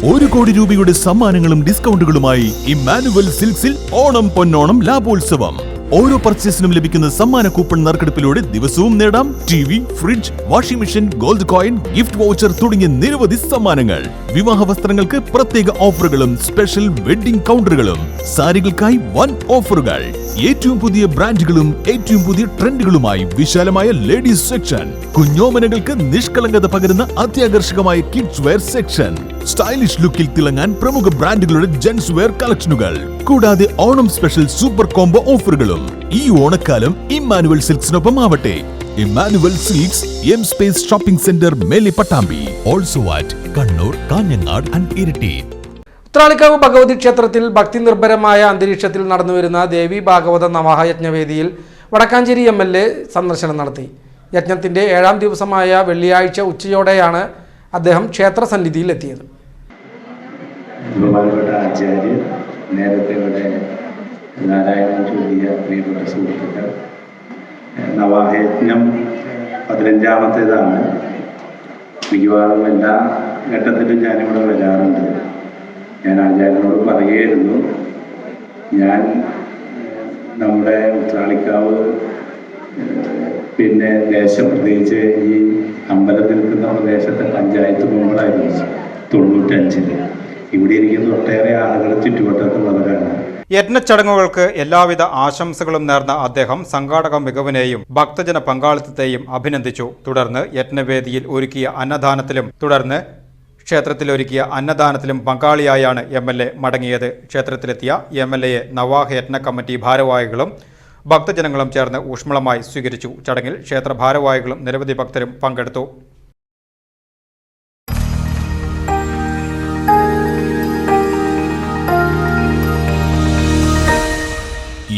1 കോടി രൂപയുടെ സമ്മാനങ്ങളും ഡിസ്കൗണ്ടുകളുമായി ഇമ്മാനുവൽ സിൽക്സിൽ ഓണം പൊന്നോണം ലാഭോത്സവം. ഓരോ പർച്ചേസിനും ലഭിക്കുന്ന സമ്മാന കൂപ്പൺ നറുക്കെടുപ്പിലൂടെ ദിവസവും നേടാം TV, fridge, washing machine, gold coin, gift voucher തുടങ്ങിയ നിരവധി സമ്മാനങ്ങൾ. വിവാഹ വസ്ത്രങ്ങൾക്ക് പ്രത്യേക ഓഫറുകളും സ്പെഷ്യൽ വെഡിംഗ് കൗണ്ടറുകളും, സാരികൾക്കായി വൻ ഓഫറുകൾ. ഏറ്റവും പുതിയ ബ്രാൻഡുകളും ഏറ്റവും പുതിയ ട്രെൻഡുകളുമായി വിശാലമായ ലേഡീസ് സെക്ഷൻ, കുഞ്ഞോമനകൾക്ക് നിഷ്കളങ്കത പകരുന്ന അത്യാകർഷകമായ കിഡ്സ് വെയർ സെക്ഷൻ, സ്റ്റൈലിഷ് ലുക്കിൽ തിളങ്ങാൻ പ്രമുഖ ബ്രാൻഡുകളുടെ ജെന്റ്സ് വെയർ കളക്ഷനുകൾ, കൂടാതെ ഓണം സ്പെഷ്യൽ സൂപ്പർ കോംബോ ഓഫറുകളും. ഈ ഓണക്കാലം ഇമ്മാനുവൽ സിൽക്സിനൊപ്പം ആവട്ടെ. Immanuel silks, M space shopping centre, മേലെ Pattambi. Also at Kannur, Kanhangad and Iritty. Uthralikavu Bhagavathi ക്ഷേത്രത്തിൽ ഭക്തി നിർഭരമായ അന്തരീക്ഷത്തിൽ നടന്നുവരുന്ന ദേവി ഭാഗവത നവാഹ യജ്ഞവേദിയിൽ വടക്കാഞ്ചേരി MLA സന്ദർശനം നടത്തി. യജ്ഞത്തിന്റെ 7ാം ദിവസമായ വെള്ളിയാഴ്ച ഉച്ചയോടെയാണ് അദ്ദേഹം ക്ഷേത്ര സന്നിധിയിലെത്തിയത്. നേരത്തെ ഇവിടെ നാരായണൻ ചൊല്ലിയ പ്രിയപ്പെട്ട സുഹൃത്തുക്കൾ, നവാഹയജ്ഞം 15ാമത്തേതാണ്. മിക്കവാറും എല്ലാ ഘട്ടത്തിലും ഞാനിവിടെ വരാറുണ്ട്. ഞാൻ ആചാര്യനോട് പറയുകയായിരുന്നു, ഞാൻ നമ്മുടെ ഉത്രാളിക്കാവ് പിന്നെ ദേശം, പ്രത്യേകിച്ച് ഈ അമ്പലം നിൽക്കുന്ന പ്രദേശത്തെ പഞ്ചായത്ത് മെമ്പറായിരുന്നു 95-ൽ. ഇവിടെ ഇരിക്കുന്ന ഒട്ടേറെ ആളുകൾ ചുറ്റുവട്ടത്തുള്ളവരാണ്. യജ്ഞച്ചടങ്ങുകൾക്ക് എല്ലാവിധ ആശംസകളും നേർന്ന അദ്ദേഹം സംഘാടക മികവിനെയും ഭക്തജന പങ്കാളിത്തത്തെയും അഭിനന്ദിച്ചു. തുടർന്ന് യജ്ഞവേദിയിൽ ഒരുക്കിയ അന്നദാനത്തിലും പങ്കാളിയായാണ് MLA മടങ്ങിയത്. ക്ഷേത്രത്തിലെത്തിയ MLAയെ നവാഹ യജ്ഞ കമ്മിറ്റി ഭാരവാഹികളും ഭക്തജനങ്ങളും ചേർന്ന് ഊഷ്മളമായി സ്വീകരിച്ചു. ചടങ്ങിൽ ക്ഷേത്ര ഭാരവാഹികളും നിരവധി ഭക്തരും പങ്കെടുത്തു.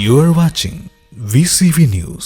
You are watching VCV News.